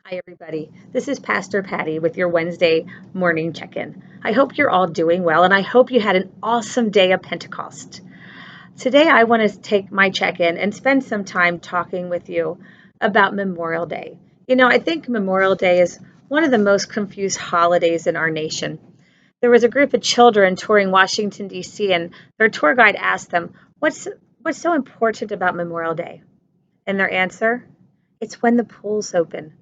Hi, everybody. This is Pastor Patti with your Wednesday morning check-in. I hope you're all doing well, and I hope you had an awesome day of Pentecost. Today, I want to take my check-in and spend some time talking with you about Memorial Day. I think Memorial Day is one of the most confused holidays in our nation. There was a group of children touring Washington, D.C., and their tour guide asked them, what's so important about Memorial Day? And their answer? It's when the pools open.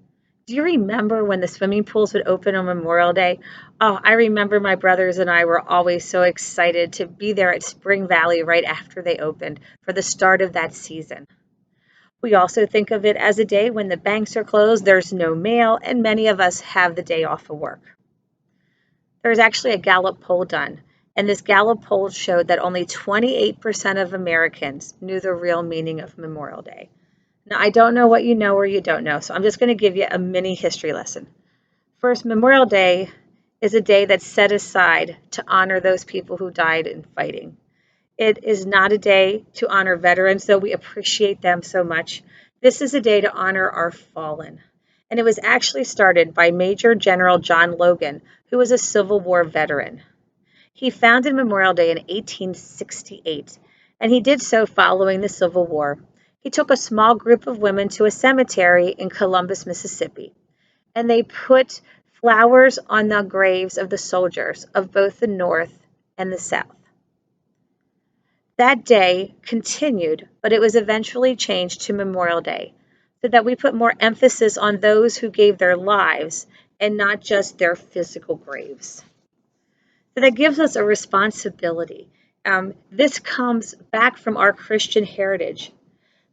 Do you remember when the swimming pools would open on Memorial Day? Oh, I remember my brothers and I were always so excited to be there at Spring Valley right after they opened for the start of that season. We also think of it as a day when the banks are closed, there's no mail, and many of us have the day off of work. There was actually a Gallup poll done, and this Gallup poll showed that only 28% of Americans knew the real meaning of Memorial Day. Now, I don't know what you know or you don't know, so I'm just going to give you a mini history lesson. First, Memorial Day is a day that's set aside to honor those people who died in fighting. It is not a day to honor veterans, though we appreciate them so much. This is a day to honor our fallen. And it was actually started by Major General John Logan, who was a Civil War veteran. He founded Memorial Day in 1868, and he did so following the Civil War. He took a small group of women to a cemetery in Columbus, Mississippi, and they put flowers on the graves of the soldiers of both the North and the South. That day continued, but it was eventually changed to Memorial Day so that we put more emphasis on those who gave their lives and not just their physical graves. So that gives us a responsibility. This comes back from our Christian heritage.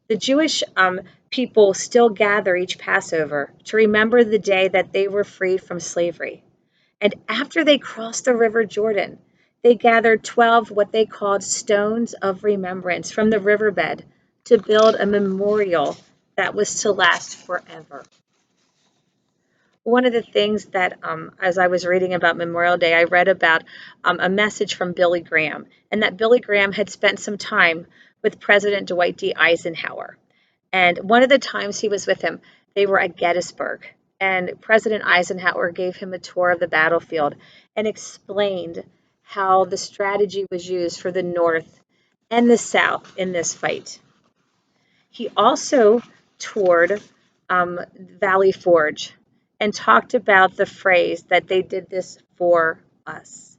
The Jewish people still gather each Passover to remember the day that they were freed from slavery. And after they crossed the River Jordan, they gathered 12 what they called stones of remembrance from the riverbed to build a memorial that was to last forever. One of the things that, as I was reading about Memorial Day, I read about a message from Billy Graham, and that Billy Graham had spent some time with President Dwight D. Eisenhower. And one of the times he was with him, they were at Gettysburg, and President Eisenhower gave him a tour of the battlefield and explained how the strategy was used for the North and the South in this fight. He also toured Valley Forge and talked about the phrase that they did this for us.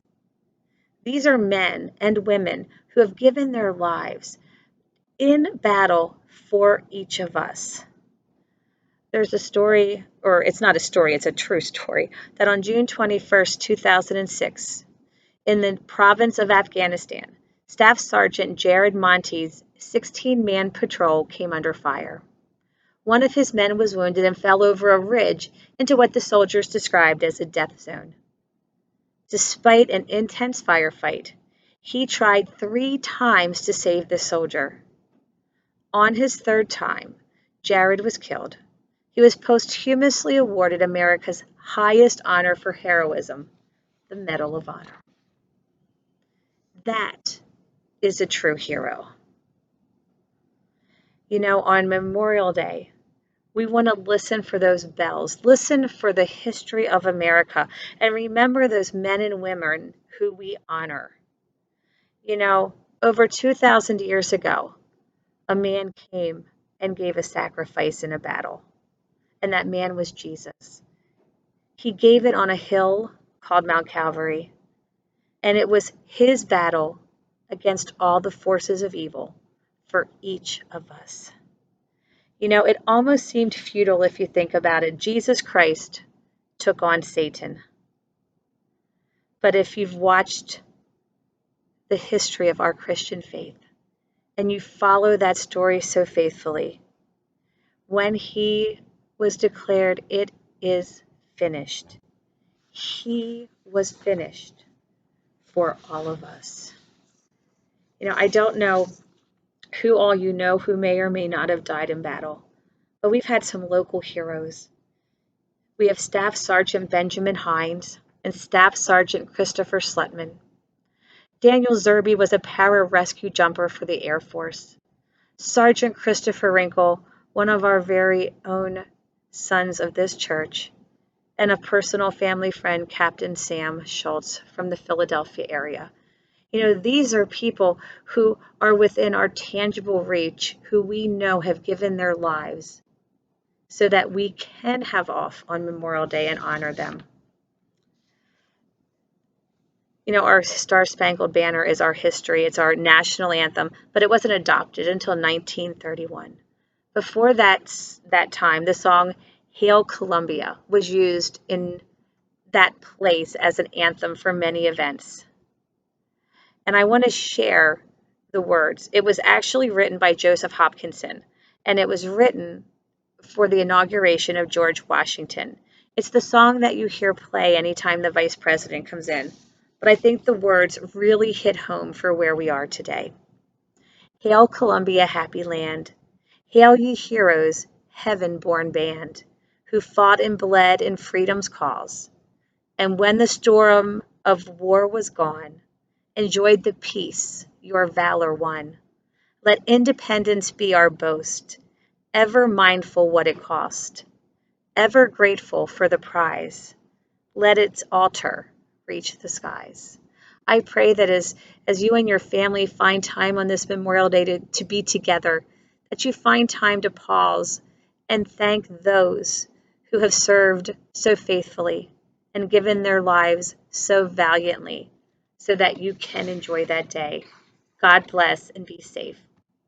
These are men and women who have given their lives in battle for each of us. There's a story, or it's not a story, it's a true story, that on June 21st, 2006, in the province of Afghanistan, Staff Sergeant Jared Monte's 16-man patrol came under fire. One of his men was wounded and fell over a ridge into what the soldiers described as a death zone. Despite an intense firefight, he tried 3 times to save the soldier. On his 3rd time, Jared was killed. He was posthumously awarded America's highest honor for heroism, the Medal of Honor. That is a true hero. On Memorial Day, we want to listen for those bells, listen for the history of America, and remember those men and women who we honor. Over 2,000 years ago, a man came and gave a sacrifice in a battle, and that man was Jesus. He gave it on a hill called Mount Calvary, and it was his battle against all the forces of evil for each of us. It almost seemed futile if you think about it. Jesus Christ took on Satan. But if you've watched the history of our Christian faith and you follow that story so faithfully, when he was declared, "It is finished," he was finished for all of us. I don't know who all you know who may or may not have died in battle, but we've had some local heroes. We have Staff Sergeant Benjamin Hines and Staff Sergeant Christopher Slutman. Daniel Zerby was a pararescue jumper for the Air Force. Sergeant Christopher Wrinkle, one of our very own sons of this church, and a personal family friend, Captain Sam Schultz from the Philadelphia area. These are people who are within our tangible reach, who we know have given their lives so that we can have off on Memorial Day and honor them. Our Star Spangled Banner is our history. It's our national anthem, but it wasn't adopted until 1931. Before that time, the song Hail Columbia was used in that place as an anthem for many events. And I want to share the words. It was actually written by Joseph Hopkinson, and it was written for the inauguration of George Washington. It's the song that you hear play anytime the vice president comes in, but I think the words really hit home for where we are today. Hail Columbia, happy land. Hail ye heroes, heaven-born band, who fought and bled in freedom's cause. And when the storm of war was gone, enjoyed the peace your valor won. Let independence be our boast, ever mindful what it cost, ever grateful for the prize. Let its altar reach the skies. I pray that as you and your family find time on this Memorial Day to be together, that you find time to pause and thank those who have served so faithfully and given their lives so valiantly so that you can enjoy that day. God bless and be safe.